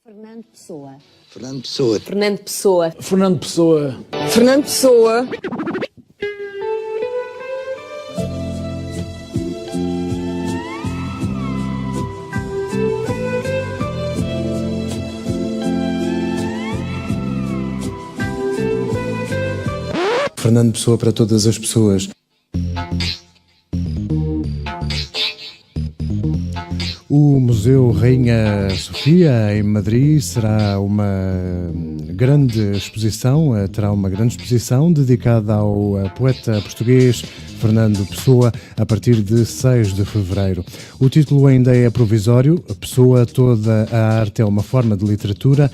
Fernando Pessoa. Fernando Pessoa. Fernando Pessoa. Fernando Pessoa. Fernando Pessoa. Fernando Pessoa para todas as pessoas. O Museu Rainha Sofia, em Madrid, será uma grande exposição, terá uma grande exposição dedicada ao poeta português Fernando Pessoa, a partir de 6 de fevereiro. O título ainda é provisório. Pessoa, toda a arte é uma forma de literatura,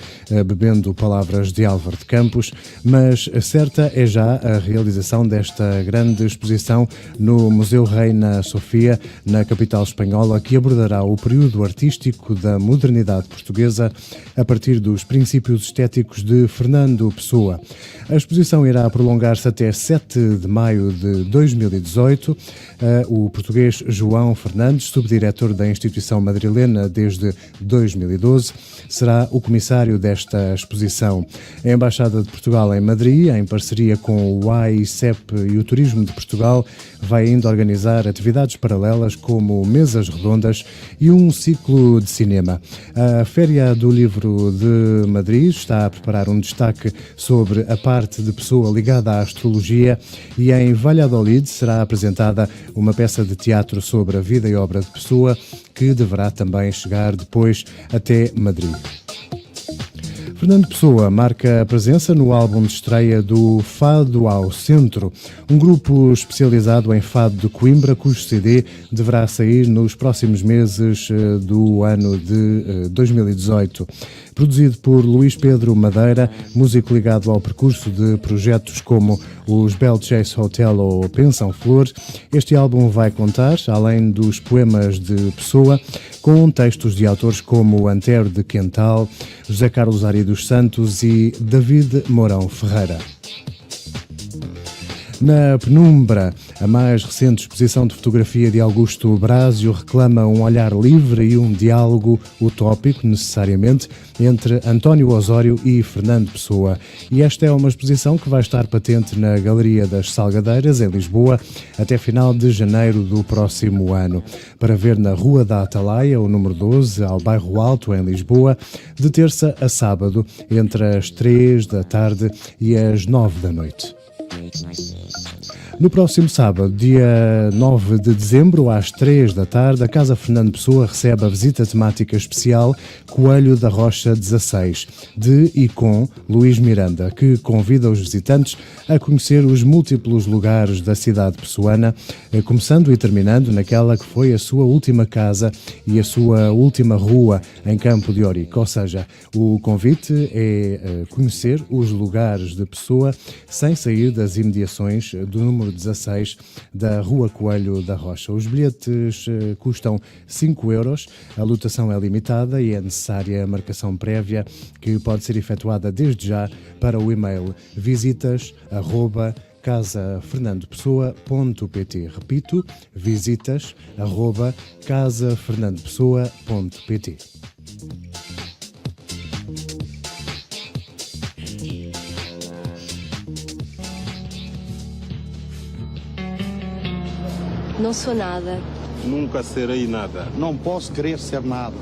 bebendo palavras de Álvaro de Campos, mas certa é já a realização desta grande exposição no Museu Reina Sofia, na capital espanhola, que abordará o período artístico da modernidade portuguesa a partir dos princípios estéticos de Fernando Pessoa. A exposição irá prolongar-se até 7 de maio de 2018. O português João Fernandes, subdiretor da instituição madrilena desde 2012, será o comissário desta exposição. A Embaixada de Portugal em Madrid, em parceria com o AICEP e o Turismo de Portugal, vai ainda organizar atividades paralelas como mesas redondas e um ciclo de cinema. A Féria do Livro de Madrid está a preparar um destaque sobre a parte de Pessoa ligada à astrologia, e em Valladolid será apresentada uma peça de teatro sobre a vida e obra de Pessoa, que deverá também chegar depois até Madrid. Fernando Pessoa marca a presença no álbum de estreia do Fado ao Centro, um grupo especializado em fado de Coimbra, cujo CD deverá sair nos próximos meses do ano de 2018. Produzido por Luís Pedro Madeira, músico ligado ao percurso de projetos como os Bell Chase Hotel ou Pensão Flor, este álbum vai contar, além dos poemas de Pessoa, com textos de autores como Antero de Quental, José Carlos Ari dos Santos e David Mourão Ferreira. Na Penumbra, a mais recente exposição de fotografia de Augusto Brásio reclama um olhar livre e um diálogo utópico, necessariamente, entre António Osório e Fernando Pessoa. E esta é uma exposição que vai estar patente na Galeria das Salgadeiras, em Lisboa, até final de janeiro do próximo ano. Para ver na Rua da Atalaia, o número 12, ao Bairro Alto, em Lisboa, de terça a sábado, entre as 3 da tarde e as 9 da noite. No próximo sábado, dia 9 de dezembro, às 3 da tarde, a Casa Fernando Pessoa recebe a visita temática especial Coelho da Rocha 16, de e com Luís Miranda, que convida os visitantes a conhecer os múltiplos lugares da cidade pessoana, começando e terminando naquela que foi a sua última casa e a sua última rua em Campo de Ourique. Ou seja, o convite é conhecer os lugares de Pessoa sem sair das imediações do número 16 da Rua Coelho da Rocha. Os bilhetes custam 5 euros, a lotação é limitada e é necessária a marcação prévia, que pode ser efetuada desde já para o e-mail visitas@casafernandopessoa.pt. Repito, visitas@casafernandopessoa.pt. Não sou nada. Nunca serei nada. Não posso querer ser nada.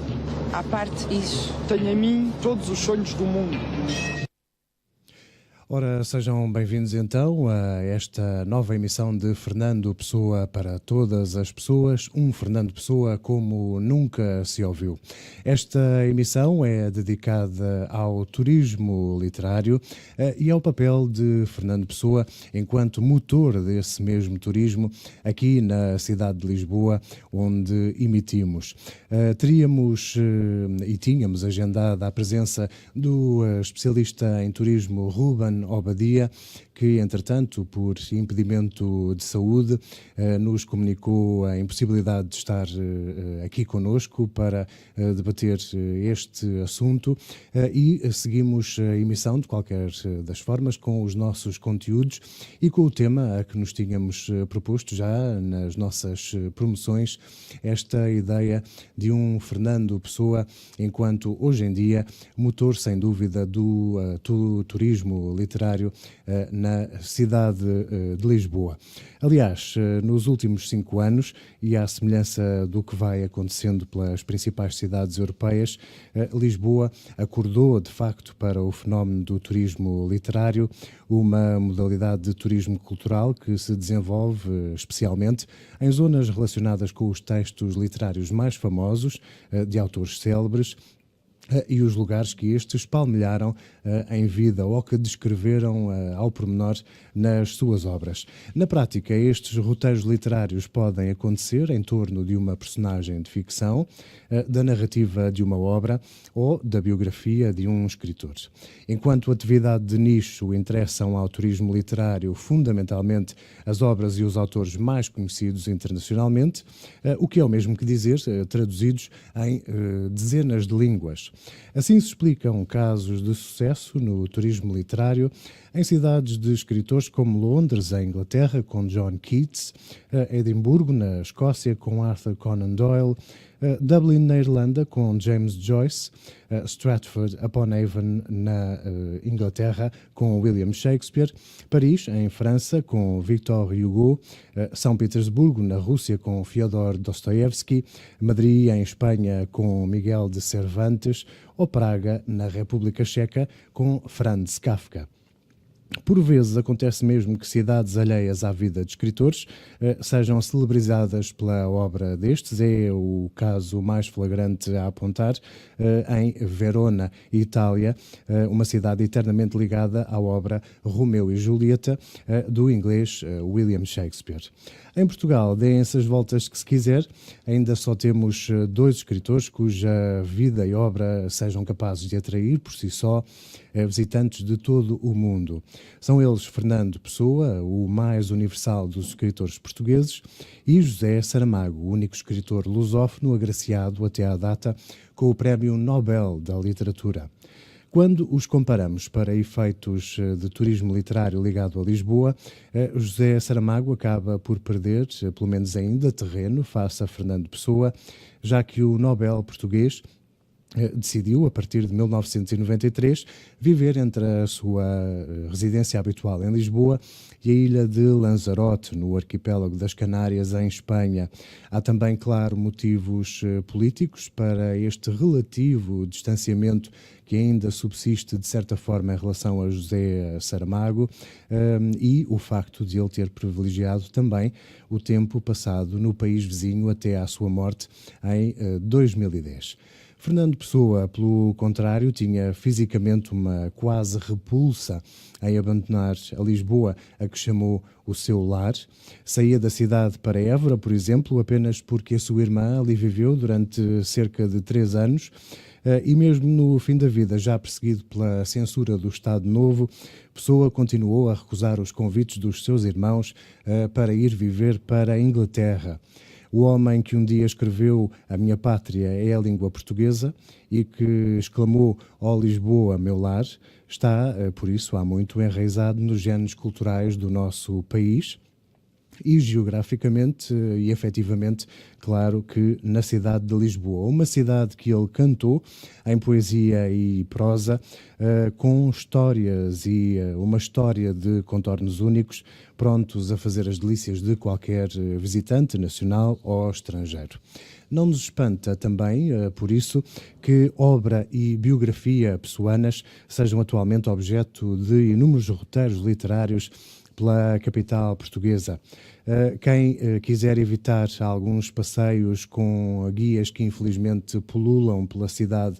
À parte isso. Tenho em mim todos os sonhos do mundo. Ora, sejam bem-vindos então a esta nova emissão de Fernando Pessoa para todas as pessoas, um Fernando Pessoa como nunca se ouviu. Esta emissão é dedicada ao turismo literário e ao papel de Fernando Pessoa enquanto motor desse mesmo turismo aqui na cidade de Lisboa, onde emitimos. Teríamos e tínhamos agendada a presença do especialista em turismo Ruben Ruben Obadia, que, entretanto, por impedimento de saúde, nos comunicou a impossibilidade de estar aqui conosco para debater este assunto e seguimos a emissão, de qualquer das formas, com os nossos conteúdos e com o tema a que nos tínhamos proposto já nas nossas promoções, esta ideia de um Fernando Pessoa enquanto, hoje em dia, motor, sem dúvida, do turismo literário na cidade de Lisboa. Aliás, nos últimos 5 anos, e à semelhança do que vai acontecendo pelas principais cidades europeias, Lisboa acordou, de facto, para o fenómeno do turismo literário, uma modalidade de turismo cultural que se desenvolve especialmente em zonas relacionadas com os textos literários mais famosos, de autores célebres, e os lugares que estes palmilharam em vida ou que descreveram ao pormenor nas suas obras. Na prática, estes roteiros literários podem acontecer em torno de uma personagem de ficção, da narrativa de uma obra ou da biografia de um escritor. Enquanto atividade de nicho interessam ao turismo literário fundamentalmente as obras e os autores mais conhecidos internacionalmente, o que é o mesmo que dizer traduzidos em dezenas de línguas. Assim se explicam casos de sucesso no turismo literário em cidades de escritores como Londres, em Inglaterra, com John Keats, Edimburgo, na Escócia, com Arthur Conan Doyle, Dublin, na Irlanda, com James Joyce, Stratford-upon-Avon, na Inglaterra, com William Shakespeare, Paris, em França, com Victor Hugo, São Petersburgo, na Rússia, com Fyodor Dostoevsky, Madrid, em Espanha, com Miguel de Cervantes, ou Praga, na República Checa, com Franz Kafka. Por vezes acontece mesmo que cidades alheias à vida de escritores sejam celebrizadas pela obra destes. É o caso mais flagrante a apontar em Verona, Itália, uma cidade eternamente ligada à obra Romeu e Julieta, do inglês William Shakespeare. Em Portugal, deem-se as voltas que se quiser, ainda só temos 2 escritores cuja vida e obra sejam capazes de atrair por si só visitantes de todo o mundo. São eles Fernando Pessoa, o mais universal dos escritores portugueses, e José Saramago, o único escritor lusófono agraciado até à data com o Prémio Nobel da Literatura. Quando os comparamos para efeitos de turismo literário ligado a Lisboa, José Saramago acaba por perder, pelo menos ainda, terreno face a Fernando Pessoa, já que o Nobel português decidiu, a partir de 1993, viver entre a sua residência habitual em Lisboa e a ilha de Lanzarote, no arquipélago das Canárias, em Espanha. Há também, claro, motivos políticos para este relativo distanciamento que ainda subsiste, de certa forma, em relação a José Saramago, e o facto de ele ter privilegiado também o tempo passado no país vizinho até à sua morte em 2010. Fernando Pessoa, pelo contrário, tinha fisicamente uma quase repulsa em abandonar a Lisboa, a que chamou o seu lar. Saía da cidade para Évora, por exemplo, apenas porque a sua irmã ali viveu durante cerca de 3 anos. E mesmo no fim da vida, já perseguido pela censura do Estado Novo, Pessoa continuou a recusar os convites dos seus irmãos para ir viver para a Inglaterra. O homem que um dia escreveu "A minha pátria é a língua portuguesa" e que exclamou "Ó Lisboa, meu lar", está, por isso, há muito enraizado nos genes culturais do nosso país e geograficamente e efetivamente, claro que na cidade de Lisboa, uma cidade que ele cantou em poesia e prosa, com histórias e uma história de contornos únicos, prontos a fazer as delícias de qualquer visitante nacional ou estrangeiro. Não nos espanta também, por isso, que obra e biografia pessoanas sejam atualmente objeto de inúmeros roteiros literários pela capital portuguesa. Quem quiser evitar alguns passeios com guias que infelizmente pululam pela cidade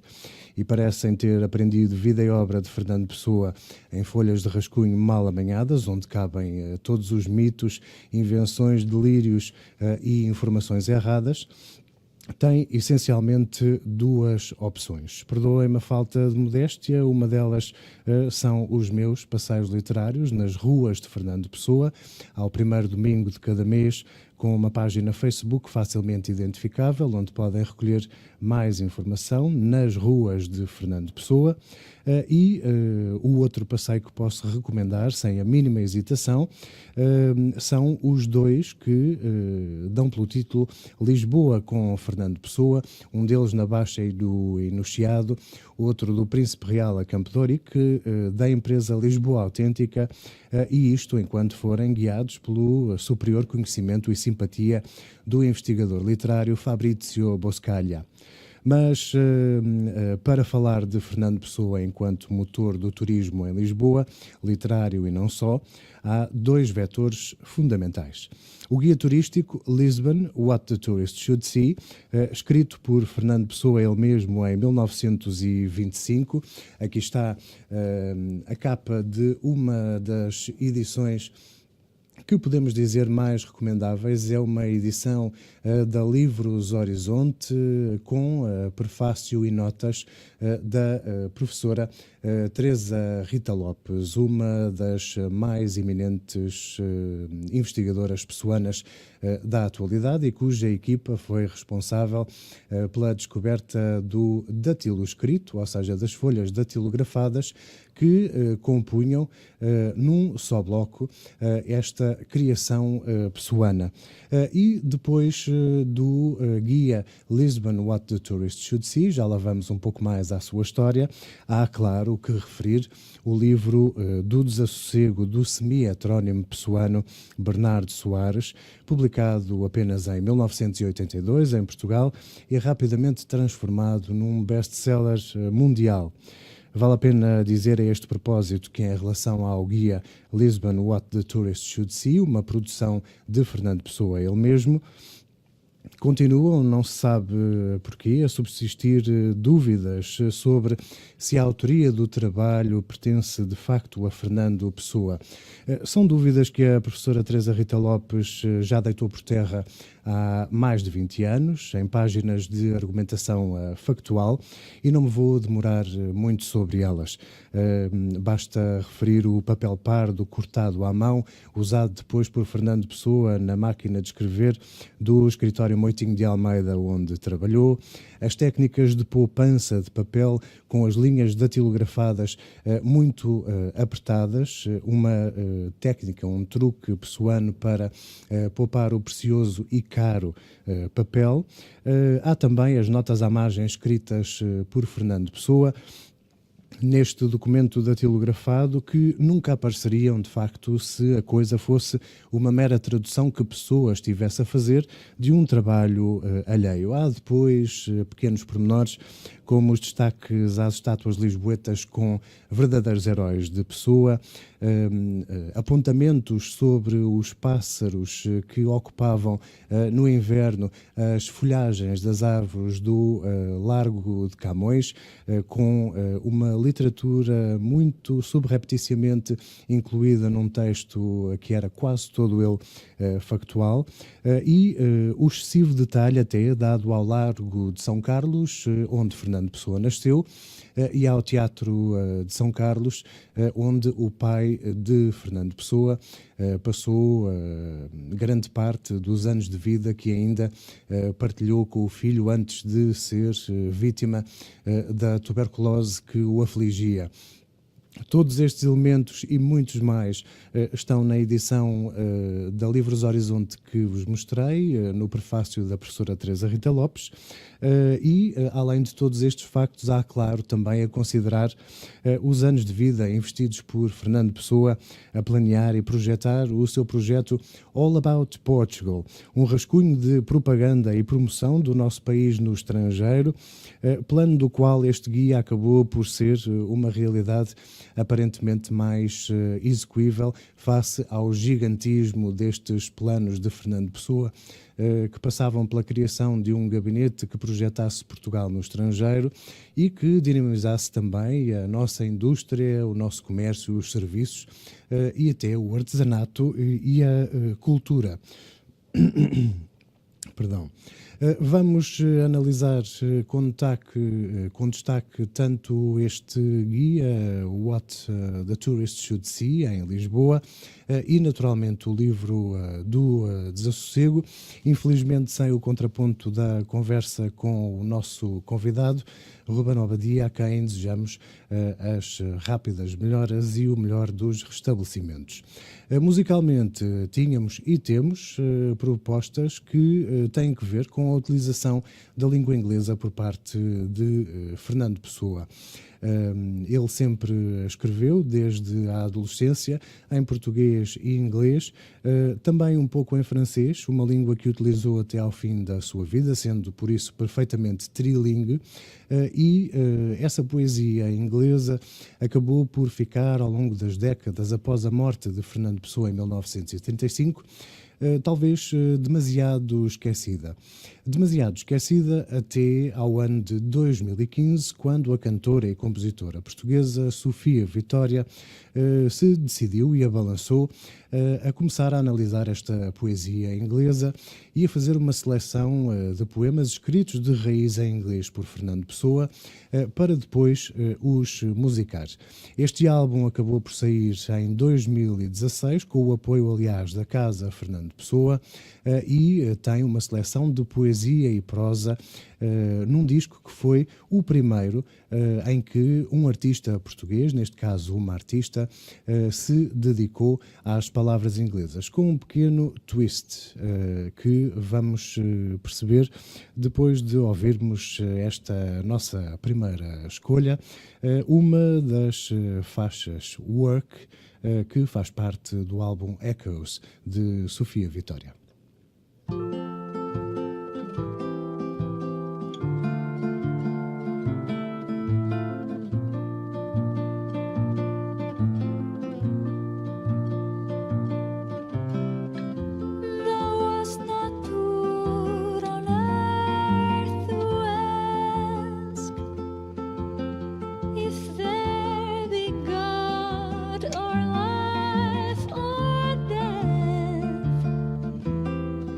e parecem ter aprendido vida e obra de Fernando Pessoa em folhas de rascunho mal amanhadas, onde cabem todos os mitos, invenções, delírios e informações erradas, tem essencialmente duas opções. Perdoem-me a falta de modéstia, uma delas são os meus passeios literários nas ruas de Fernando Pessoa, ao primeiro domingo de cada mês, com uma página Facebook facilmente identificável, onde podem recolher mais informação nas ruas de Fernando Pessoa. O outro passeio que posso recomendar, sem a mínima hesitação, são os dois que dão pelo título Lisboa com Fernando Pessoa, um deles na Baixa e no Chiado, outro do Príncipe Real a Campo de Ourique, da empresa Lisboa Autêntica, e isto enquanto forem guiados pelo superior conhecimento e simpatia do investigador literário Fabrizio Boscaglia. Mas para falar de Fernando Pessoa enquanto motor do turismo em Lisboa, literário e não só, há dois vetores fundamentais. O guia turístico Lisbon, What the Tourist Should See, escrito por Fernando Pessoa ele mesmo em 1925. Aqui está a capa de uma das edições que podemos dizer mais recomendáveis. É uma edição da Livros Horizonte com prefácio e notas da professora Teresa Rita Lopes, uma das mais eminentes investigadoras pessoanas da atualidade e cuja equipa foi responsável pela descoberta do datilo escrito, ou seja, das folhas datilografadas que compunham num só bloco esta criação pessoana. E depois do guia Lisbon, What the Tourist Should See, já lá vamos um pouco mais à sua história, há, claro, que referir o livro do Desassossego do semi-heterónimo pessoano Bernardo Soares, publicado apenas em 1982 em Portugal e rapidamente transformado num best-seller mundial. Vale a pena dizer a este propósito que, em relação ao guia Lisbon, What the Tourist Should See, uma produção de Fernando Pessoa ele mesmo, continuam, não se sabe porquê, a subsistir dúvidas sobre se a autoria do trabalho pertence de facto a Fernando Pessoa. São dúvidas que a professora Teresa Rita Lopes já deitou por terra há mais de 20 anos, em páginas de argumentação factual, e não me vou demorar muito sobre elas. Basta referir o papel pardo cortado à mão, usado depois por Fernando Pessoa na máquina de escrever do escritório Moitinho de Almeida, onde trabalhou, as técnicas de poupança de papel com as linhas datilografadas muito apertadas, uma técnica, um truque pessoano para poupar o precioso e caro papel. Há também as notas à margem escritas por Fernando Pessoa, neste documento datilografado, que nunca apareceriam, de facto, se a coisa fosse uma mera tradução que Pessoa estivesse a fazer de um trabalho alheio. Há depois pequenos pormenores, como os destaques às estátuas lisboetas com verdadeiros heróis de Pessoa, apontamentos sobre os pássaros que ocupavam no inverno as folhagens das árvores do Largo de Camões, com uma literatura muito subrepticiamente incluída num texto que era quase todo ele factual, e o excessivo detalhe até dado ao Largo de São Carlos, onde Fernando Pessoa nasceu, e ao Teatro de São Carlos, onde o pai de Fernando Pessoa passou grande parte dos anos de vida que ainda partilhou com o filho antes de ser vítima da tuberculose que o afligia. Todos estes elementos e muitos mais estão na edição da Livros Horizonte que vos mostrei, no prefácio da professora Teresa Rita Lopes, e além de todos estes factos, há, claro, também a considerar os anos de vida investidos por Fernando Pessoa a planear e projetar o seu projeto All About Portugal, um rascunho de propaganda e promoção do nosso país no estrangeiro, plano do qual este guia acabou por ser uma realidade aparentemente mais execuível face ao gigantismo destes planos de Fernando Pessoa, que passavam pela criação de um gabinete que projetasse Portugal no estrangeiro e que dinamizasse também a nossa indústria, o nosso comércio, os serviços e até o artesanato e a cultura. Perdão. Vamos analisar com destaque tanto este guia, What the Tourist Should See, em Lisboa, e naturalmente o livro do Desassossego, infelizmente sem o contraponto da conversa com o nosso convidado, Ruben Obadia, a quem desejamos as rápidas melhoras e o melhor dos restabelecimentos. Musicalmente, tínhamos e temos propostas que têm que ver com a utilização da língua inglesa por parte de Fernando Pessoa. Ele sempre escreveu, desde a adolescência, em português e inglês, também um pouco em francês, uma língua que utilizou até ao fim da sua vida, sendo por isso perfeitamente trilingue, e essa poesia inglesa acabou por ficar ao longo das décadas após a morte de Fernando Pessoa em 1935, talvez demasiado esquecida. Demasiado esquecida até ao ano de 2015, quando a cantora e compositora portuguesa Sofia Vitória se decidiu e abalançou a começar a analisar esta poesia inglesa e a fazer uma seleção de poemas escritos de raiz em inglês por Fernando Pessoa para depois os musicar. Este álbum acabou por sair em 2016, com o apoio, aliás, da Casa Fernando Pessoa, e tem uma seleção de poesia e prosa num disco que foi o primeiro em que um artista português, neste caso uma artista, se dedicou às palavras inglesas, com um pequeno twist que vamos perceber depois de ouvirmos esta nossa primeira escolha, uma das faixas Work, que faz parte do álbum Echoes, de Sofia Vitória.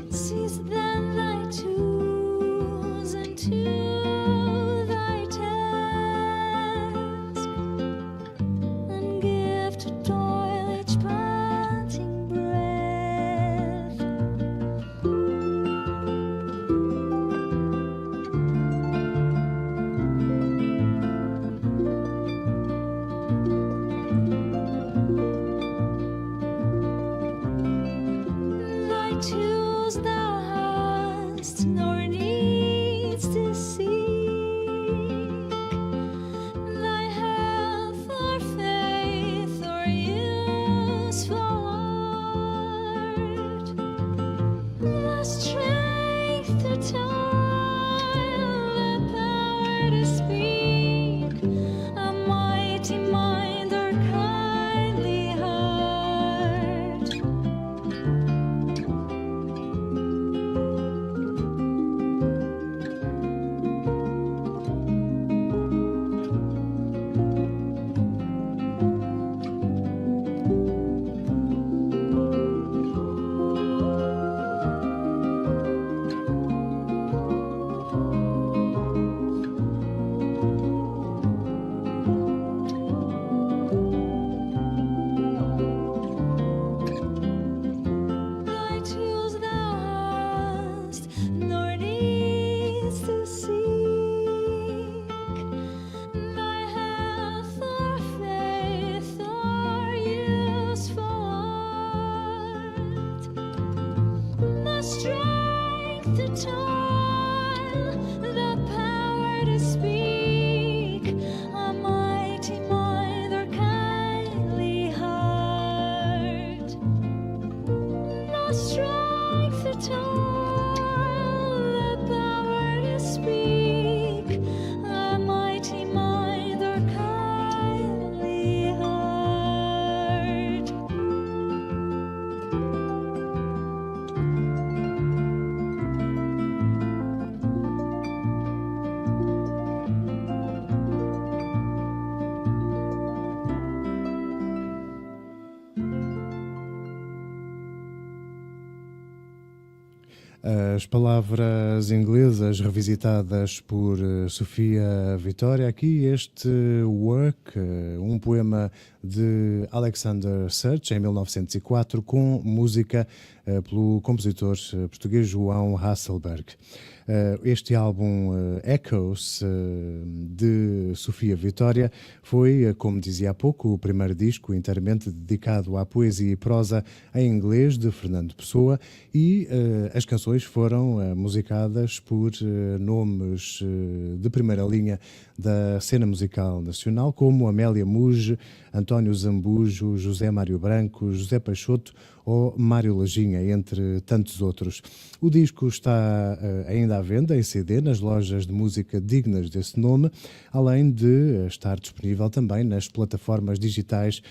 Sees As palavras inglesas revisitadas por Sofia Vitória. Aqui este Work, um poema de Alexander Serge, em 1904, com música pelo compositor português João Hasselberg. Este álbum Echoes de Sofia Vitória foi, como dizia há pouco, o primeiro disco inteiramente dedicado à poesia e prosa em inglês de Fernando Pessoa, e as canções foram musicadas por nomes de primeira linha da cena musical nacional, como Amélia Muge, António Zambujo, José Mário Branco, José Peixoto ou Mário Lajinha, entre tantos outros. O disco está ainda à venda em CD nas lojas de música dignas desse nome, além de estar disponível também nas plataformas digitais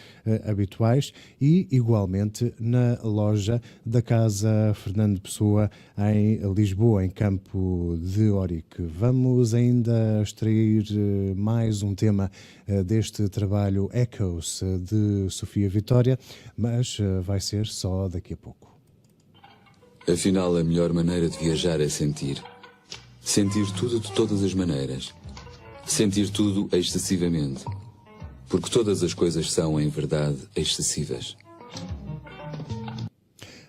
habituais e, igualmente, na loja da Casa Fernando Pessoa, em Lisboa, em Campo de Ourique. Vamos ainda extrair mais um tema deste trabalho Echoes de Sofia Vitória, mas vai ser só daqui a pouco. Afinal, a melhor maneira de viajar é sentir. Sentir tudo de todas as maneiras. Sentir tudo excessivamente. Porque todas as coisas são, em verdade, excessivas.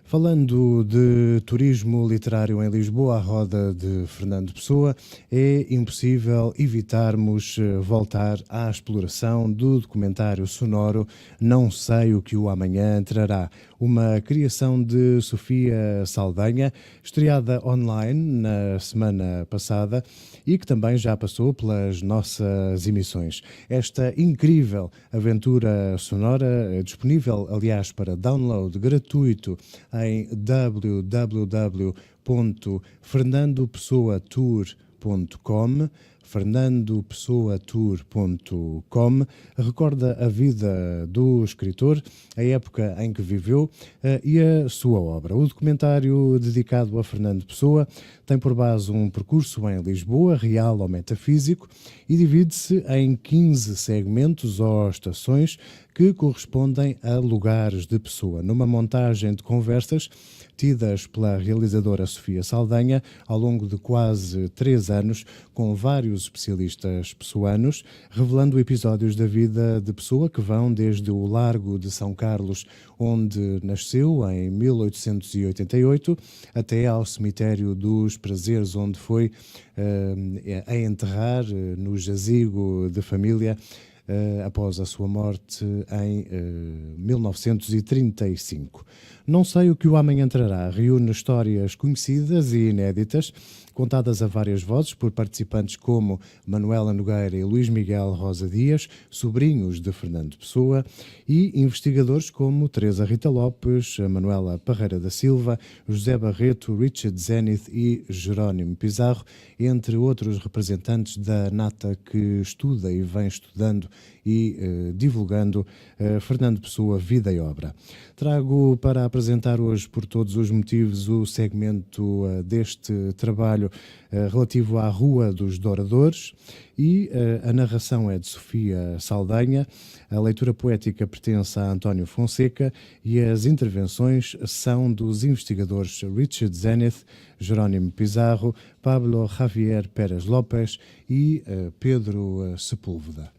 Falando de turismo literário em Lisboa, à roda de Fernando Pessoa, é impossível evitarmos voltar à exploração do documentário sonoro Não Sei o que o Amanhã Trará, uma criação de Sofia Saldanha, estreada online na semana passada e que também já passou pelas nossas emissões. Esta incrível aventura sonora, disponível, aliás, para download gratuito em www.fernandopessoatour.com, fernandopessoatour.com, recorda a vida do escritor, a época em que viveu e a sua obra. O documentário dedicado a Fernando Pessoa tem por base um percurso em Lisboa, real ou metafísico, e divide-se em 15 segmentos ou estações que correspondem a lugares de Pessoa, numa montagem de conversas tidas pela realizadora Sofia Saldanha ao longo de quase 3 anos, com vários especialistas pessoanos, revelando episódios da vida de Pessoa que vão desde o Largo de São Carlos, onde nasceu em 1888, até ao Cemitério dos Prazeres, onde foi a enterrar no jazigo de família após a sua morte em 1935. Não Sei o que o Amanhã Trará reúne histórias conhecidas e inéditas, contadas a várias vozes por participantes como Manuela Nogueira e Luís Miguel Rosa Dias, sobrinhos de Fernando Pessoa, e investigadores como Teresa Rita Lopes, Manuela Parreira da Silva, José Barreto, Richard Zenith e Jerónimo Pizarro, entre outros representantes da nata que estuda e vem estudando e divulgando Fernando Pessoa, vida e obra. Trago para apresentar hoje, por todos os motivos, o segmento deste trabalho relativo à Rua dos Douradores, e a narração é de Sofia Saldanha, a leitura poética pertence a António Fonseca e as intervenções são dos investigadores Richard Zenith, Jerónimo Pizarro, Pablo Javier Pérez Lopes e Pedro Sepúlveda.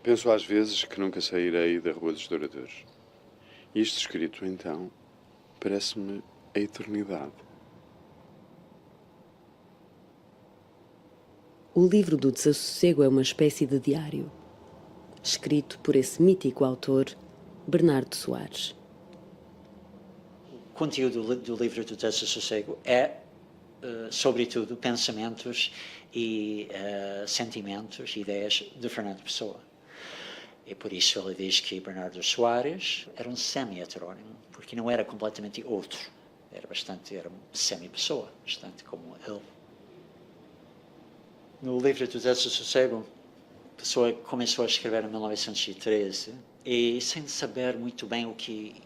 Penso às vezes que nunca sairei da Rua dos Douradores. Isto escrito, então, parece-me a eternidade. O livro do Desassossego é uma espécie de diário, escrito por esse mítico autor, Bernardo Soares. O conteúdo do livro do Desassossego é, sobretudo, pensamentos e sentimentos, ideias de Fernando Pessoa. E por isso ele diz que Bernardo Soares era um semi-heterónimo, porque não era completamente outro. Era semi-pessoa, bastante como ele. No livro do Desassossego, a pessoa começou a escrever em 1913 e sem saber muito bem o que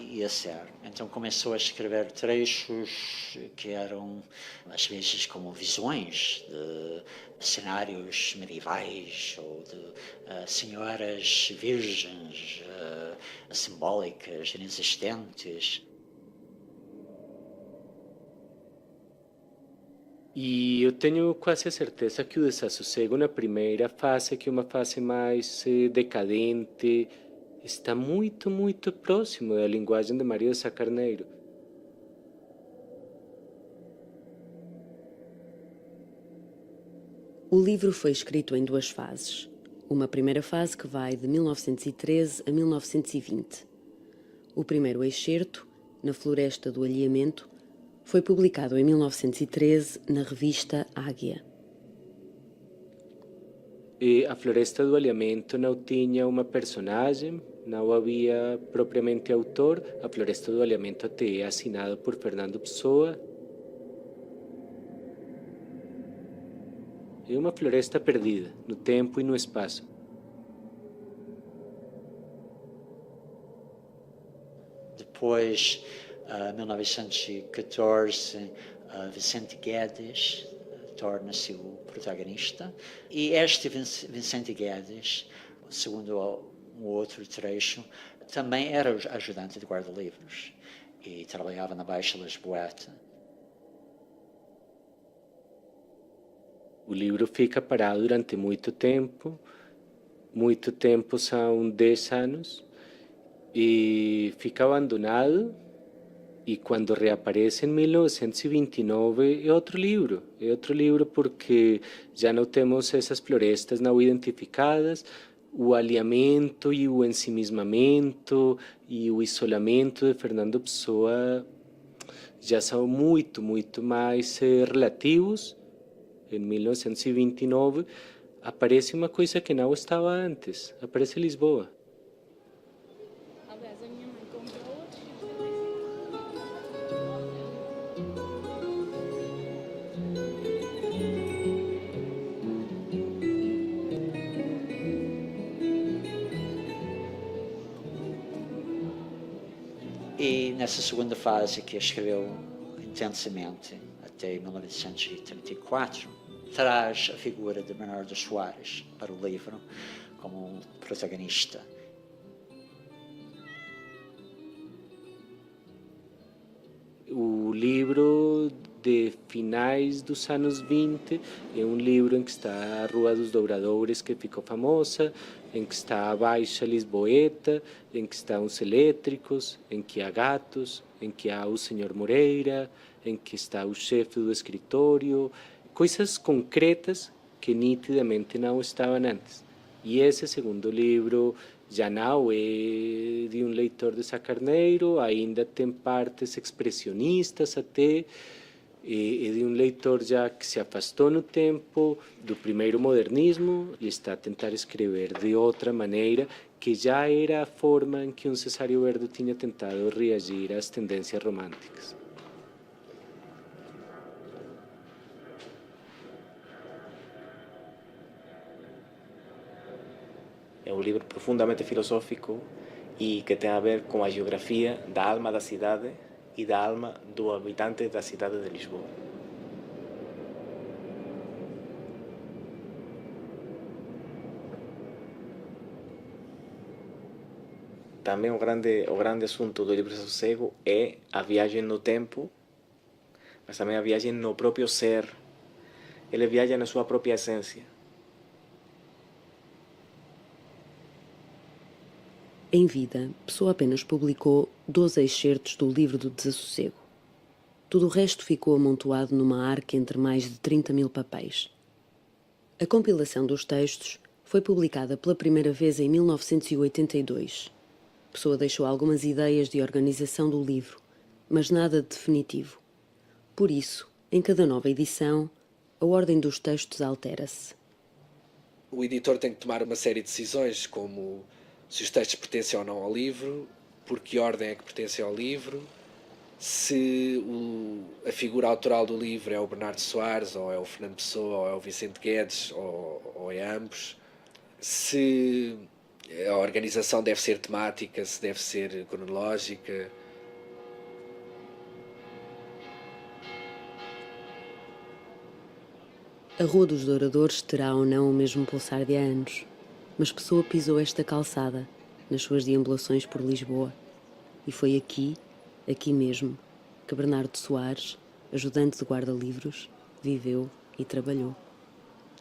ia ser. Então começou a escrever trechos que eram, às vezes, como visões de cenários medievais ou de senhoras virgens simbólicas, inexistentes. E eu tenho quase a certeza que o desassossego na primeira fase, que é uma fase mais decadente, está muito, muito próximo da linguagem de Maria de Sá Carneiro. O livro foi escrito em duas fases. Uma primeira fase que vai de 1913 a 1920. O primeiro excerto, Na Floresta do Alheamento, foi publicado em 1913 na revista Águia. E a Floresta do Alheamento não tinha uma personagem, não havia propriamente autor. A Floresta do Alheamento até é assinada por Fernando Pessoa. É uma floresta perdida no tempo e no espaço. Depois, em 1914, Vicente Guedes torna-se o protagonista. E este Vicente Guedes, segundo um outro trecho, também era ajudante de guarda-livros e trabalhava na Baixa Lisboeta. O livro fica parado durante muito tempo são 10 anos, e fica abandonado, e quando reaparece em 1929 é outro livro porque já não temos essas florestas não identificadas, o alinhamento e o ensimismamento e o isolamento de Fernando Pessoa já são muito, muito mais relativos. Em 1929 aparece uma coisa que não estava antes, aparece Lisboa. Aliás, a minha mãe comprou outro. E nessa segunda fase, que escreveu intensamente até 1934, traz a figura de Bernardo Soares para o livro como um protagonista. O livro de finais dos anos 20 é um livro em que está a Rua dos Dobradores, que ficou famosa, em que está a Baixa Lisboeta, em que estão os elétricos, em que há gatos, em que há o Senhor Moreira, em que está o chefe do escritório, coisas concretas que nitidamente não estavam antes. E esse segundo livro já não é de um leitor de Sá Carneiro, ainda tem partes expressionistas até, é de um leitor já que se afastou no tempo do primeiro modernismo e está a tentar escrever de outra maneira, que já era a forma em que Cesário Verde tinha tentado reagir às tendências românticas. É um livro profundamente filosófico e que tem a ver com a geografia da alma da cidade e da alma do habitante da cidade de Lisboa. Também o grande assunto do livro Desassossego é a viagem no tempo, mas também a viagem no próprio ser. Ele viaja na sua própria essência. Em vida, Pessoa apenas publicou 12 excertos do livro do Desassossego. Tudo o resto ficou amontoado numa arca entre mais de 30 mil papéis. A compilação dos textos foi publicada pela primeira vez em 1982. Pessoa deixou algumas ideias de organização do livro, mas nada de definitivo. Por isso, em cada nova edição, a ordem dos textos altera-se. O editor tem que tomar uma série de decisões, como se os textos pertencem ou não ao livro, por que ordem é que pertencem ao livro, se a figura autoral do livro é o Bernardo Soares, ou é o Fernando Pessoa, ou é o Vicente Guedes, ou é ambos, se a organização deve ser temática, se deve ser cronológica. A Rua dos Douradores terá ou não o mesmo pulsar de há anos, mas Pessoa pisou esta calçada nas suas deambulações por Lisboa, e foi aqui mesmo, que Bernardo Soares, ajudante de guarda-livros, viveu e trabalhou,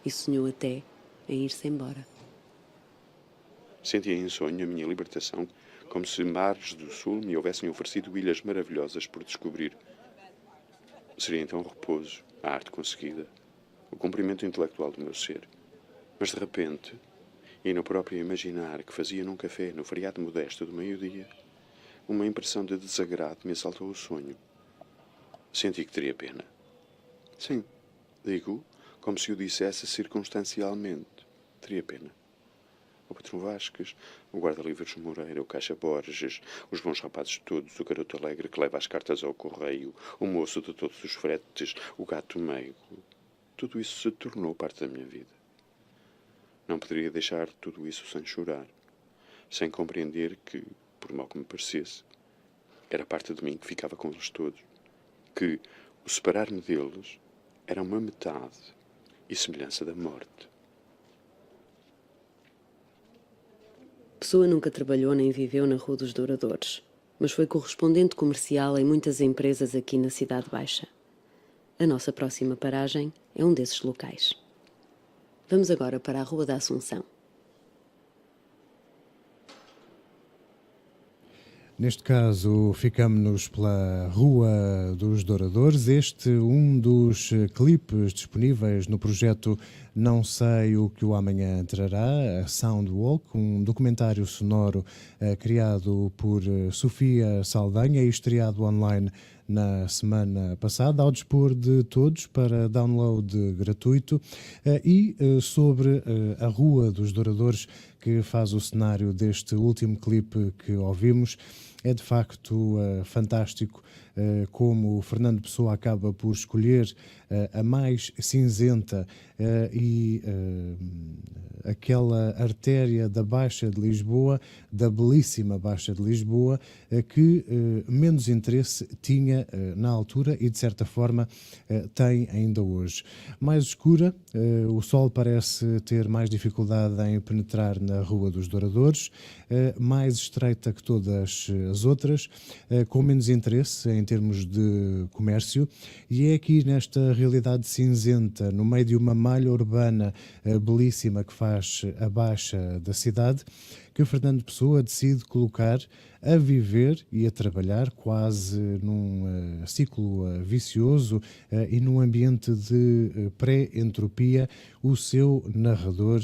e sonhou até em ir-se embora. Sentia em sonho a minha libertação, como se mares do sul me houvessem oferecido ilhas maravilhosas por descobrir. Seria então o repouso, a arte conseguida, o cumprimento intelectual do meu ser. Mas de repente, e no próprio imaginar que fazia num café no feriado modesto do meio-dia, uma impressão de desagrado me assaltou o sonho. Senti que teria pena. Sim, digo, como se o dissesse circunstancialmente. Teria pena. O patrão Vasques, o guarda-livros Moreira, o Caixa Borges, os bons rapazes todos, o garoto alegre que leva as cartas ao correio, o moço de todos os fretes, o gato meigo. Tudo isso se tornou parte da minha vida. Não poderia deixar tudo isso sem chorar, sem compreender que, por mal que me parecesse, era parte de mim que ficava com eles todos, que o separar-me deles era uma metade e semelhança da morte. Pessoa nunca trabalhou nem viveu na Rua dos Douradores, mas foi correspondente comercial em muitas empresas aqui na Cidade Baixa. A nossa próxima paragem é um desses locais. Vamos agora para a Rua da Assunção. Neste caso, ficamos-nos pela Rua dos Douradores. Este um dos clipes disponíveis no projeto Não Sei o que o Amanhã Trará, a Soundwalk, um documentário sonoro criado por Sofia Saldanha e estreado online na semana passada, ao dispor de todos para download gratuito, e sobre a Rua dos Douradores, que faz o cenário deste último clipe que ouvimos. É de facto fantástico como o Fernando Pessoa acaba por escolher a mais cinzenta e aquela artéria da Baixa de Lisboa, da belíssima Baixa de Lisboa, que menos interesse tinha na altura e de certa forma tem ainda hoje. Mais escura, o sol parece ter mais dificuldade em penetrar na Rua dos Douradores, mais estreita que todas as outras, com menos interesse em termos de comércio, e é aqui nesta realidade cinzenta, no meio de uma malha urbana belíssima que faz a baixa da cidade, que Fernando Pessoa decide colocar a viver e a trabalhar quase num ciclo vicioso e num ambiente de pré-entropia o seu narrador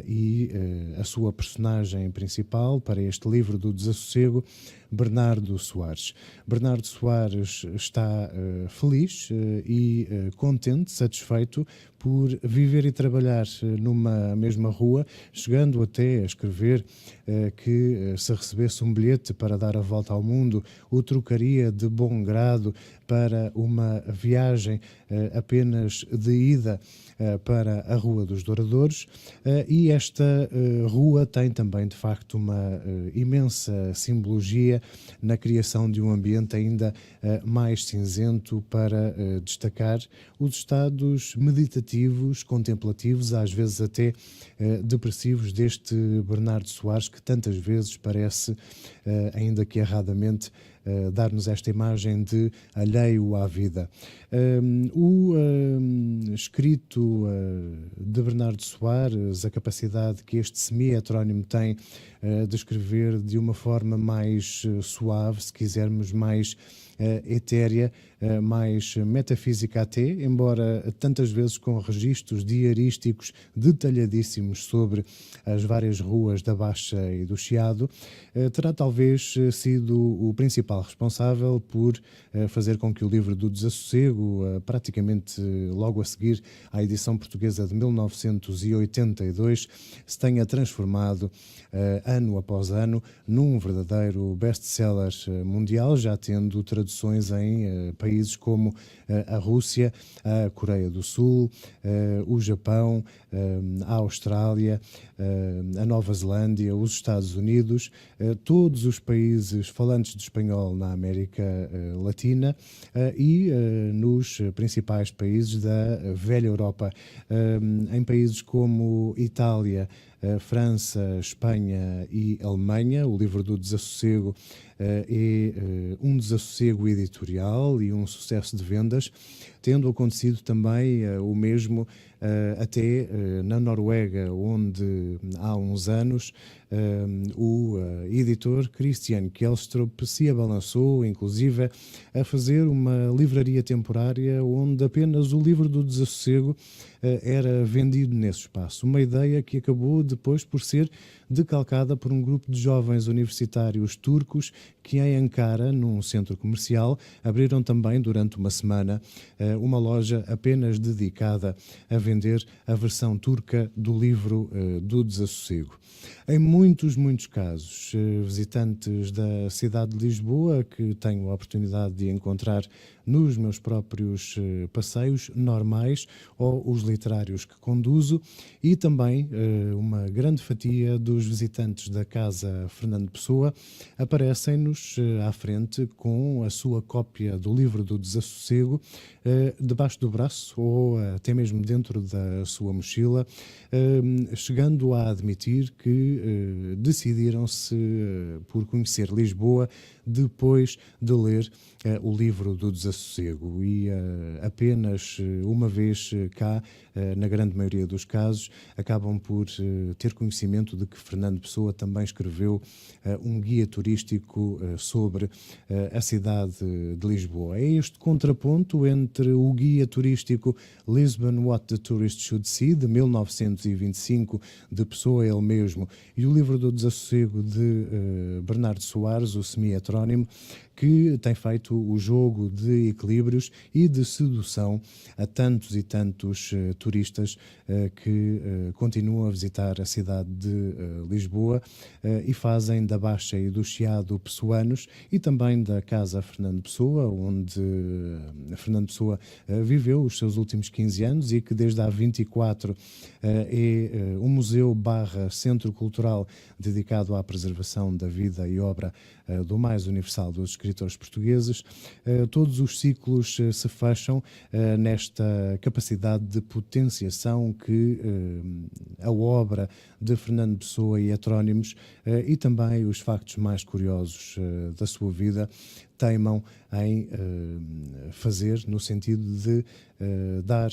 e a sua personagem principal para este livro do Desassossego, Bernardo Soares. Bernardo Soares está feliz e contente, satisfeito por viver e trabalhar numa mesma rua, chegando até a escrever que se recebesse um bilhete para dar a volta ao mundo, o trocaria de bom grado para uma viagem apenas de ida para a Rua dos Douradores, e esta rua tem também de facto uma imensa simbologia na criação de um ambiente ainda mais cinzento para destacar os estados meditativos, contemplativos, às vezes até depressivos deste Bernardo Soares, que tantas vezes parece, ainda que erradamente, dar-nos esta imagem de alheio à vida. O escrito de Bernardo Soares, a capacidade que este semi-heterónimo tem de escrever de uma forma mais suave, se quisermos, mais etérea, mais metafísica até, embora tantas vezes com registros diarísticos detalhadíssimos sobre as várias ruas da Baixa e do Chiado, terá talvez sido o principal principal responsável por fazer com que o livro do Desassossego, praticamente logo a seguir à edição portuguesa de 1982, se tenha transformado ano após ano num verdadeiro best-seller mundial, já tendo traduções em países como a Rússia, a Coreia do Sul, o Japão, a Austrália, a Nova Zelândia, os Estados Unidos, todos os países falantes de espanhol na América Latina e nos principais países da velha Europa, em países como Itália, França, Espanha e Alemanha. O livro do Desassossego é um desassossego editorial e um sucesso de vendas, tendo acontecido também o mesmo até na Noruega, onde há uns anos o editor Christian Kjelstrup se abalançou, inclusive, a fazer uma livraria temporária onde apenas o livro do Desassossego era vendido nesse espaço. Uma ideia que acabou depois por ser decalcada por um grupo de jovens universitários turcos que em Ankara, num centro comercial, abriram também durante uma semana uma loja apenas dedicada a vender a versão turca do livro do Desassossego. Em muitos casos, visitantes da cidade de Lisboa, que tenho a oportunidade de encontrar nos meus próprios passeios normais ou os literários que conduzo, e também uma grande fatia dos visitantes da Casa Fernando Pessoa aparecem-nos à frente com a sua cópia do livro do Desassossego debaixo do braço ou até mesmo dentro da sua mochila, chegando a admitir que decidiram-se por conhecer Lisboa depois de ler o livro do Desassossego, e apenas uma vez cá, na grande maioria dos casos, acabam por ter conhecimento de que Fernando Pessoa também escreveu um guia turístico sobre a cidade de Lisboa. É este contraponto entre o guia turístico Lisbon, What the Tourist Should See, de 1925, de Pessoa ele mesmo, e o livro do Desassossego de Bernardo Soares, o semi-heterónimo, que tem feito o jogo de equilíbrios e de sedução a tantos e tantos turistas que continuam a visitar a cidade de Lisboa e fazem da Baixa e do Chiado pessoanos, e também da Casa Fernando Pessoa, onde Fernando Pessoa viveu os seus últimos 15 anos e que desde há 24 é um museu / centro cultural dedicado à preservação da vida e obra do mais universal dos escritores portugueses. Todos os ciclos se fecham nesta capacidade de potenciação que a obra de Fernando Pessoa e heterónimos e também os factos mais curiosos da sua vida teimam em fazer, no sentido de dar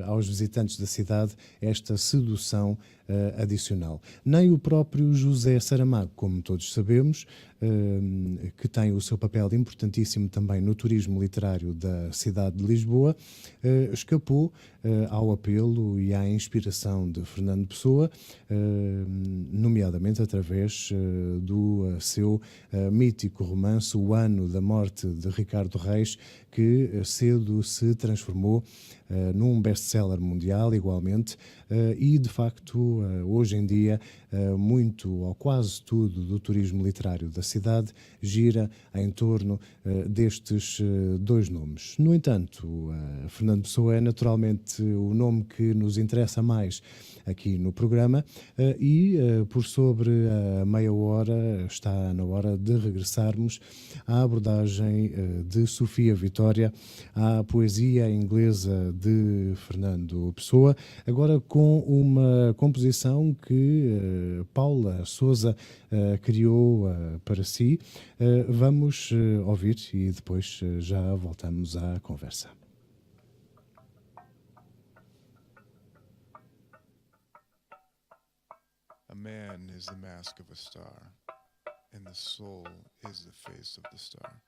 aos visitantes da cidade esta sedução adicional. Nem o próprio José Saramago, como todos sabemos, que tem o seu papel importantíssimo também no turismo literário da cidade de Lisboa, escapou ao apelo e à inspiração de Fernando Pessoa, nomeadamente através do seu mítico romance O Ano da Morte de Ricardo Reis, que cedo se transformou num best-seller mundial igualmente, e de facto hoje em dia muito ou quase tudo do turismo literário da cidade gira em torno destes dois nomes. No entanto, Fernando Pessoa é naturalmente o nome que nos interessa mais aqui no programa, e por sobre a meia hora está na hora de regressarmos à abordagem de Sofia Vitória à poesia inglesa de Fernando Pessoa, agora com uma composição que Paula Sousa criou para si. Vamos ouvir e depois já voltamos à conversa. A man is the mask of a star, and the soul is the face of the star.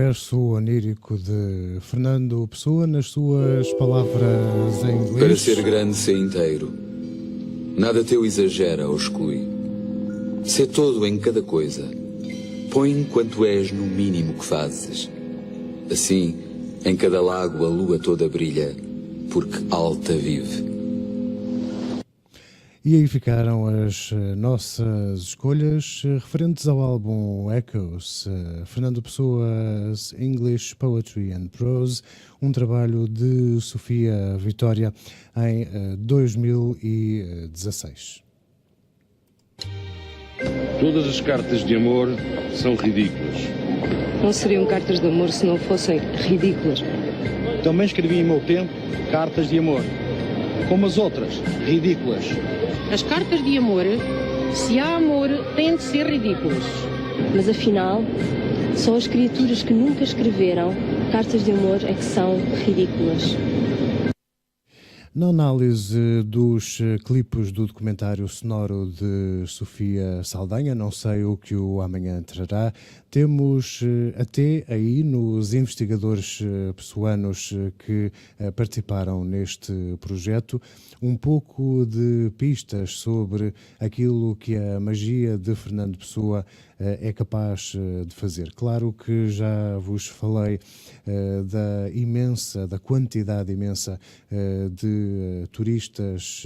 verso onírico de Fernando Pessoa, nas suas palavras em inglês. Para ser grande, sê inteiro. Nada teu exagera ou exclui. Sê todo em cada coisa. Põe quanto és no mínimo que fazes. Assim, em cada lago a lua toda brilha, porque alta vive. E aí ficaram as nossas escolhas referentes ao álbum Echoes, Fernando Pessoa's English Poetry and Prose, um trabalho de Sofia Vitória em 2016. Todas as cartas de amor são ridículas. Não seriam cartas de amor se não fossem ridículas. Também escrevi em meu tempo cartas de amor, como as outras, ridículas. As cartas de amor, se há amor, têm de ser ridículas. Mas afinal, só as criaturas que nunca escreveram cartas de amor é que são ridículas. Na análise dos clipes do documentário sonoro de Sofia Saldanha, não sei o que o amanhã trará, temos até aí nos investigadores pessoanos que participaram neste projeto um pouco de pistas sobre aquilo que a magia de Fernando Pessoa é capaz de fazer. Claro que já vos falei da quantidade imensa de turistas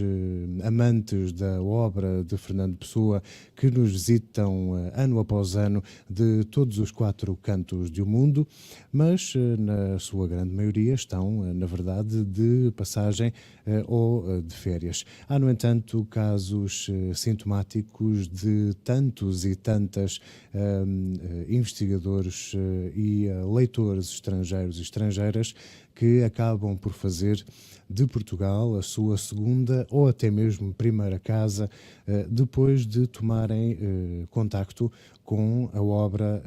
amantes da obra de Fernando Pessoa que nos visitam ano após ano de todos os 4 cantos do mundo, mas na sua grande maioria estão, na verdade, de passagem ou de férias. Há, no entanto, casos sintomáticos de tantos e tantas investigadores e leitores estrangeiros e estrangeiras que acabam por fazer de Portugal a sua segunda ou até mesmo primeira casa depois de tomarem contacto com a obra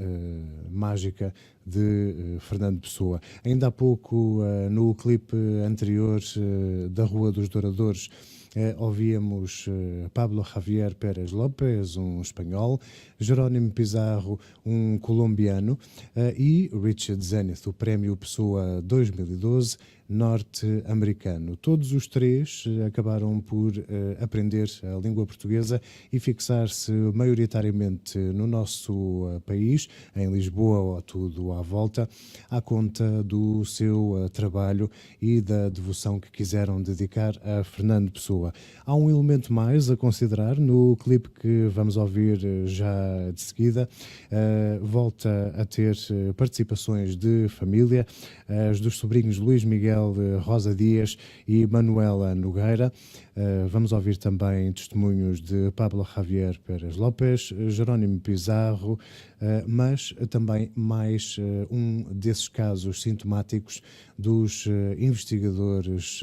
mágica de Fernando Pessoa. Ainda há pouco, no clipe anterior da Rua dos Douradores, ouvíamos Pablo Javier Pérez López, um espanhol, Jerónimo Pizarro, um colombiano, e Richard Zenith, o Prémio Pessoa 2012, norte-americano. Todos os três acabaram por aprender a língua portuguesa e fixar-se maioritariamente no nosso país, em Lisboa ou tudo à volta, à conta do seu trabalho e da devoção que quiseram dedicar a Fernando Pessoa. Há um elemento mais a considerar no clipe que vamos ouvir já de seguida. Volta a ter participações de família, as dos sobrinhos Luís Miguel, Rosa Dias e Manuela Nogueira. Vamos ouvir também testemunhos de Pablo Javier Pérez López, Jerónimo Pizarro, mas também mais um desses casos sintomáticos dos investigadores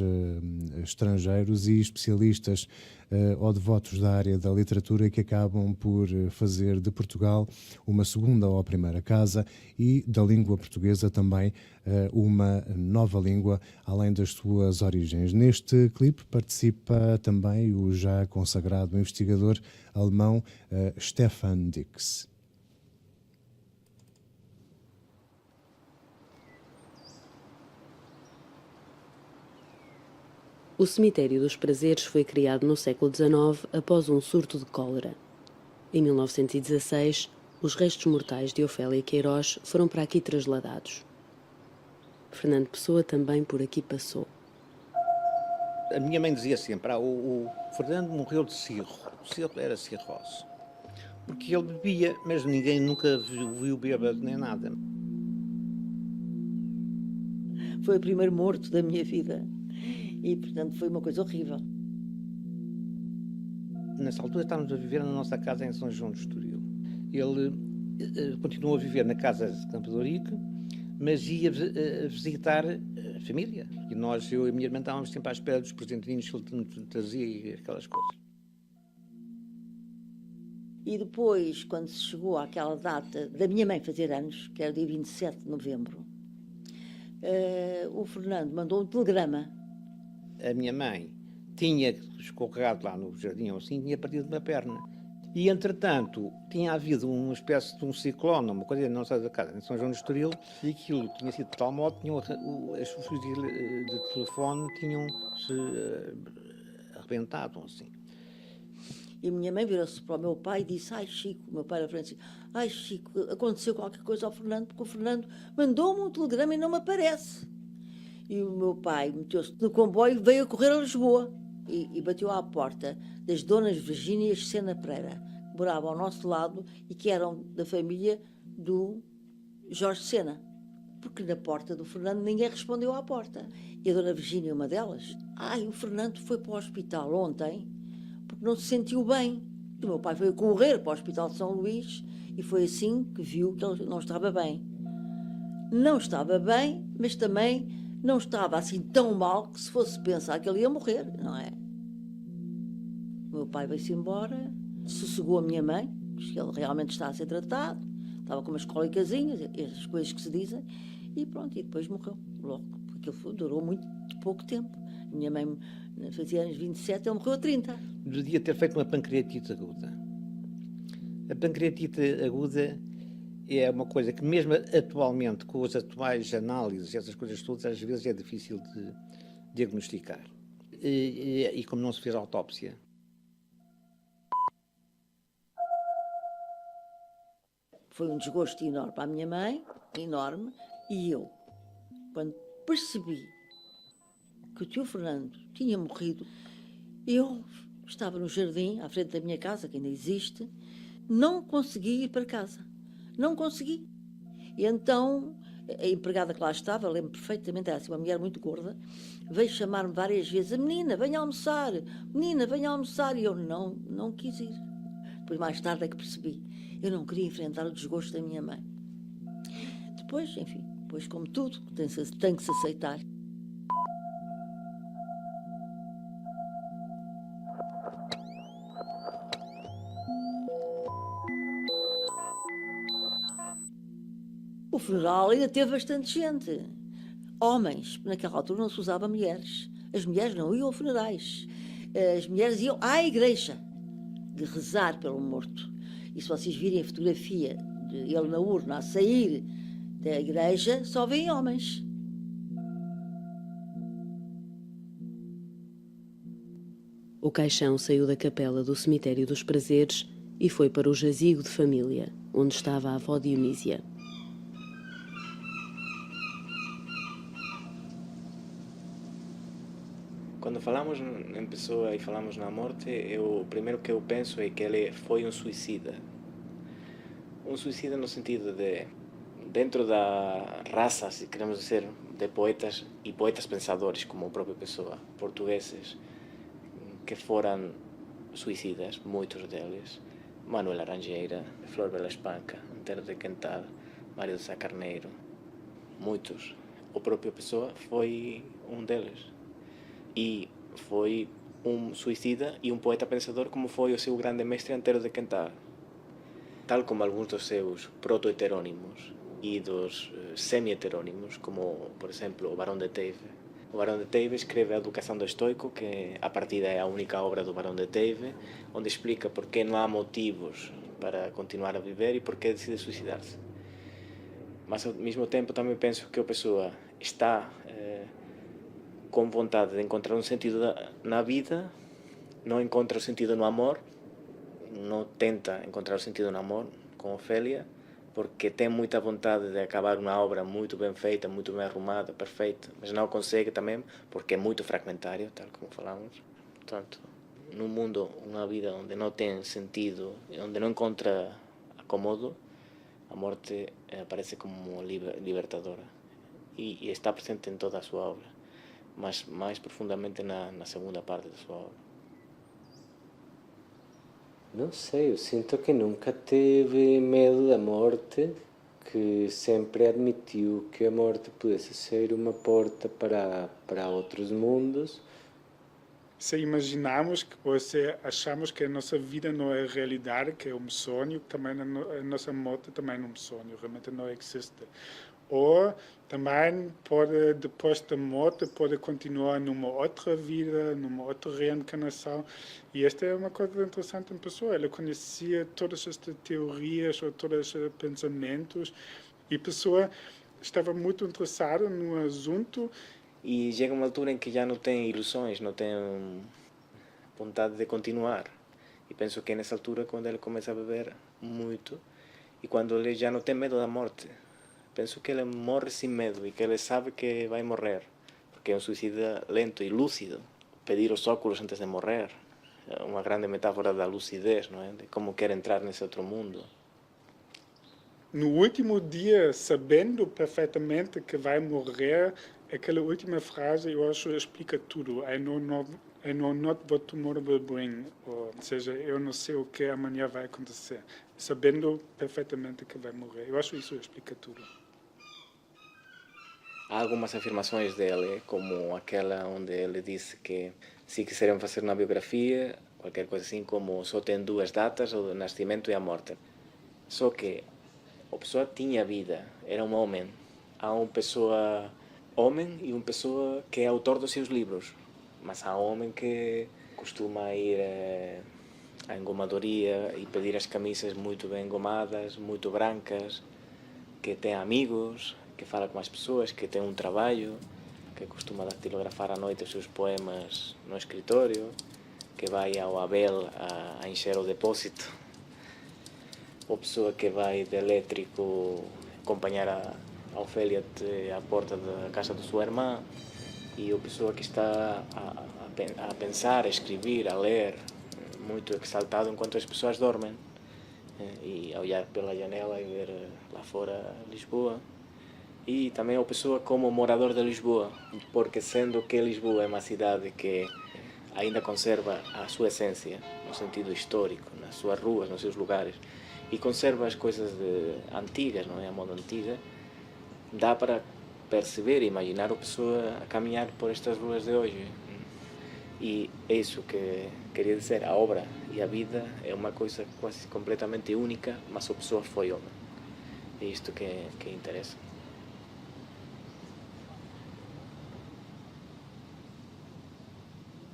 estrangeiros e especialistas ou devotos da área da literatura que acabam por fazer de Portugal uma segunda ou primeira casa e da língua portuguesa também uma nova língua, além das suas origens. Neste clipe participa também o já consagrado investigador alemão Stefan Dix. O Cemitério dos Prazeres foi criado no século XIX após um surto de cólera. Em 1916, os restos mortais de Ofélia Queiroz foram para aqui trasladados. Fernando Pessoa também por aqui passou. A minha mãe dizia sempre, o Fernando morreu de cirro. O cirro era cirrose. Porque ele bebia, mas ninguém nunca viu bêbado nem nada. Foi o primeiro morto da minha vida. E, portanto, foi uma coisa horrível. Nessa altura estávamos a viver na nossa casa em São João de Estoril. Ele continuou a viver na casa de Campo de Ourique, mas ia visitar a família. E nós, eu e a minha irmã, estávamos sempre à espera dos presentinhos que ele trazia e aquelas coisas. E depois, quando se chegou àquela data da minha mãe fazer anos, que era o dia 27 de novembro, o Fernando mandou um telegrama. A minha mãe tinha escorregado lá no jardim ou assim, tinha partido uma perna. E, entretanto, tinha havido uma espécie de um ciclone, uma coisa não sei da casa, em São João do Estoril, e aquilo tinha sido de tal modo que os fios de telefone tinham-se arrebentado, assim. E a minha mãe virou-se para o meu pai e disse: ai, Chico, o meu pai era frente, ai, Chico, aconteceu qualquer coisa ao Fernando, porque o Fernando mandou-me um telegrama e não me aparece. E o meu pai meteu-se no comboio e veio a correr a Lisboa e bateu à porta das donas Virgínia e Sena Pereira, que moravam ao nosso lado e que eram da família do Jorge Sena. Porque na porta do Fernando ninguém respondeu à porta. E a dona Virgínia, uma delas, ai, o Fernando foi para o hospital ontem porque não se sentiu bem. E o meu pai veio correr para o Hospital de São Luís e foi assim que viu que ele não estava bem. Não estava bem, mas também não estava assim tão mal que se fosse pensar que ele ia morrer, não é? O meu pai veio-se embora, sossegou a minha mãe, que ele realmente está a ser tratado, estava com umas cólicazinhas, essas coisas que se dizem, e pronto, e depois morreu logo, porque aquilo durou muito pouco tempo. A minha mãe fazia anos 27, ele morreu a 30. Devia ter feito uma pancreatite aguda. A pancreatite aguda é uma coisa que mesmo atualmente, com as atuais análises, essas coisas todas, às vezes é difícil de diagnosticar. E como não se fez autópsia. Foi um desgosto enorme para a minha mãe, enorme, e eu, quando percebi que o tio Fernando tinha morrido, eu estava no jardim, à frente da minha casa, que ainda existe, não consegui ir para casa. Não consegui. E então, a empregada que lá estava, lembro perfeitamente, era assim, uma mulher muito gorda, veio chamar-me várias vezes: menina, venha almoçar, menina, venha almoçar. E eu não quis ir. Depois, mais tarde, é que percebi. Eu não queria enfrentar o desgosto da minha mãe. Depois, enfim, depois, como tudo, tem que se aceitar. O funeral ainda teve bastante gente. Homens, naquela altura não se usava mulheres. As mulheres não iam a funerais. As mulheres iam à igreja de rezar pelo morto. E se vocês virem a fotografia de ele na urna a sair da igreja, só veem homens. O caixão saiu da capela do cemitério dos Prazeres e foi para o jazigo de família, onde estava a avó Dionísia. Quando falamos em pessoa e falamos na morte, o primeiro que eu penso é que ele foi um suicida. Um suicida no sentido de, dentro da raça, se queremos dizer, de poetas e poetas pensadores, como a própria pessoa, portugueses, que foram suicidas, muitos deles. Manuel Laranjeira, Flor Bela Espanca, Antero de Quental, Mário de Sá Carneiro, muitos. A própria pessoa foi um deles. E foi um suicida e um poeta pensador como foi o seu grande mestre Antero de Quental. Tal como alguns dos seus proto-heterónimos e dos semi-heterónimos, como, por exemplo, o Barão de Teive. O Barão de Teive escreve a Educação do Estoico, que a partida é a única obra do Barão de Teive, onde explica por que não há motivos para continuar a viver e por que decide suicidar-se. Mas, ao mesmo tempo, também penso que a pessoa está com vontade de encontrar um sentido na vida, não encontra o sentido no amor, não tenta encontrar o sentido no amor com Ofélia, porque tem muita vontade de acabar uma obra muito bem feita, muito bem arrumada, perfeita, mas não consegue também porque é muito fragmentário, tal como falamos. Portanto, num mundo, uma vida onde não tem sentido, onde não encontra acomodo, a morte aparece como libertadora e está presente em toda a sua obra, mas mais profundamente na segunda parte da sua obra. Não sei, eu sinto que nunca teve medo da morte, que sempre admitiu que a morte pudesse ser uma porta para outros mundos. Se imaginamos ou se achamos que a nossa vida não é realidade, que é um sonho, também a nossa morte também é um sonho, realmente não existe. ou também pode, depois da morte, pode continuar numa outra vida, numa outra reencarnação. E esta é uma coisa interessante em Pessoa. Ela conhecia todas estas teorias ou todos estes pensamentos, e Pessoa estava muito interessada no assunto. E chega uma altura em que já não tem ilusões, não tem vontade de continuar. E penso que é nessa altura quando ele começa a beber muito, e quando ele já não tem medo da morte. Penso que ele morre sem medo e que ele sabe que vai morrer, porque é um suicida lento e lúcido. Pedir os óculos antes de morrer é uma grande metáfora da lucidez, não é? De como quer entrar nesse outro mundo. No último dia, sabendo perfeitamente que vai morrer, aquela última frase, eu acho, explica tudo. I know not what tomorrow will bring. Ou seja, eu não sei o que amanhã vai acontecer. Sabendo perfeitamente que vai morrer. Eu acho que isso explica tudo. Há algumas afirmações dele, como aquela onde ele disse que se quiserem fazer uma biografia, qualquer coisa assim, como só tem duas datas, o nascimento e a morte. Só que a pessoa tinha vida, era um homem. Há uma pessoa homem e uma pessoa que é autor dos seus livros. Mas há homem que costuma ir à engomadoria e pedir as camisas muito bem engomadas, muito brancas, que tem amigos, que fala com as pessoas, que tem um trabalho, que costuma datilografar à noite os seus poemas no escritório, que vai ao Abel a encher o depósito, ou pessoa que vai de elétrico acompanhar a Ofélia até à porta da casa da sua irmã, e a pessoa que está a pensar, a escrever, a ler, muito exaltado enquanto as pessoas dormem, e a olhar pela janela e ver lá fora Lisboa. E também a pessoa como morador de Lisboa, porque sendo que Lisboa é uma cidade que ainda conserva a sua essência, no sentido histórico, nas suas ruas, nos seus lugares, e conserva as coisas antigas, não é? A moda antiga, dá para perceber e imaginar a pessoa a caminhar por estas ruas de hoje. E é isso que queria dizer, a obra e a vida é uma coisa quase completamente única, mas a pessoa foi homem. É isto que interessa.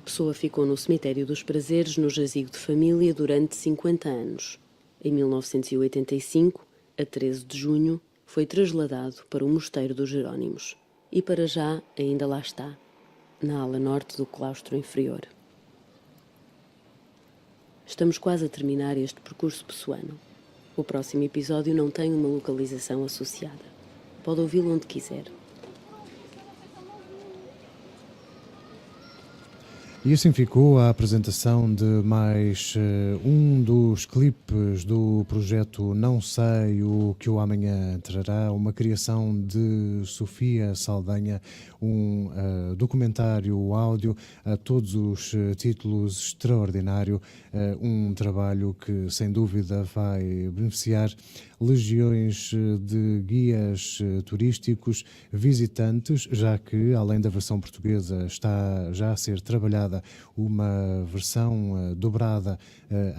Pessoa ficou no Cemitério dos Prazeres, no jazigo de família, durante 50 anos. Em 1985, a 13 de junho, foi trasladado para o Mosteiro dos Jerónimos. E para já ainda lá está, na ala norte do claustro inferior. Estamos quase a terminar este percurso pessoano. O próximo episódio não tem uma localização associada. Pode ouvi-lo onde quiser. E assim ficou a apresentação de mais um dos clipes do projeto Não Sei o que o Amanhã Trará, uma criação de Sofia Saldanha, um documentário áudio a todos os títulos extraordinário, um trabalho que sem dúvida vai beneficiar legiões de guias turísticos, visitantes, já que além da versão portuguesa está já a ser trabalhada uma versão dobrada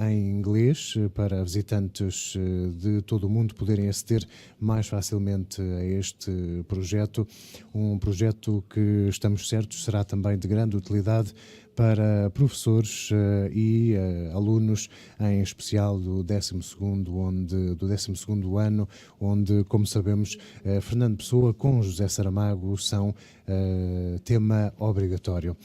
em inglês para visitantes de todo o mundo poderem aceder mais facilmente a este projeto, um projeto que estamos certos será também de grande utilidade para professores e alunos, em especial do 12º ano, onde, como sabemos, Fernando Pessoa com José Saramago são tema obrigatório.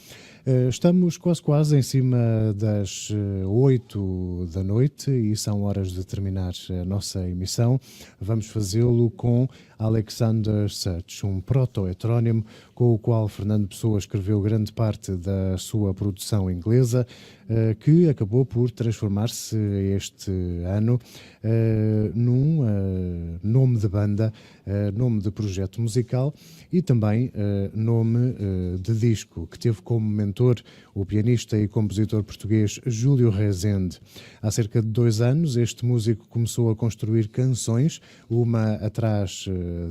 Estamos quase em cima das 8 da noite e são horas de terminar a nossa emissão. Vamos fazê-lo com Alexander Sutch, um proto-heterónimo com o qual Fernando Pessoa escreveu grande parte da sua produção inglesa, que acabou por transformar-se este ano num nome de banda, nome de projeto musical e também nome de disco, que teve como mentor o pianista e compositor português Júlio Rezende. Há cerca de 2 anos, este músico começou a construir canções, uma atrás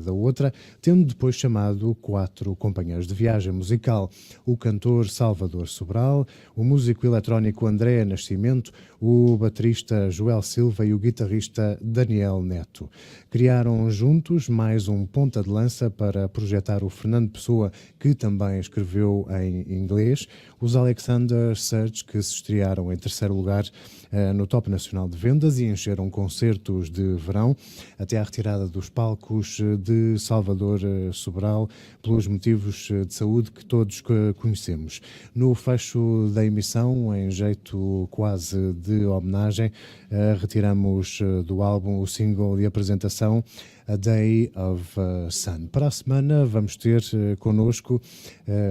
da outra, tendo depois chamado 4 compositores companheiros de viagem musical, o cantor Salvador Sobral, o músico eletrónico André Nascimento, o baterista Joel Silva e o guitarrista Daniel Neto. Criaram juntos mais um ponta de lança para projetar o Fernando Pessoa, que também escreveu em inglês, os Alexander Search, que se estrearam em terceiro lugar no Top Nacional de Vendas e encheram concertos de verão, até à retirada dos palcos de Salvador Sobral, pelos motivos de saúde que todos conhecemos. No fecho da emissão, em jeito quase de homenagem, retiramos do álbum o single de apresentação A Day of Sun. Para a semana vamos ter connosco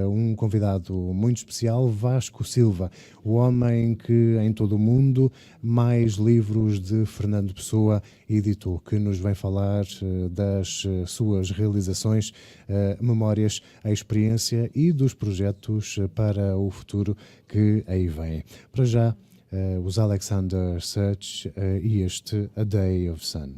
um convidado muito especial, Vasco Silva, o homem que em todo o mundo mais livros de Fernando Pessoa editou, que nos vem falar das suas realizações, memórias, a experiência e dos projetos para o futuro que aí vem. Para já, os Alexander Search e este A Day of Sun.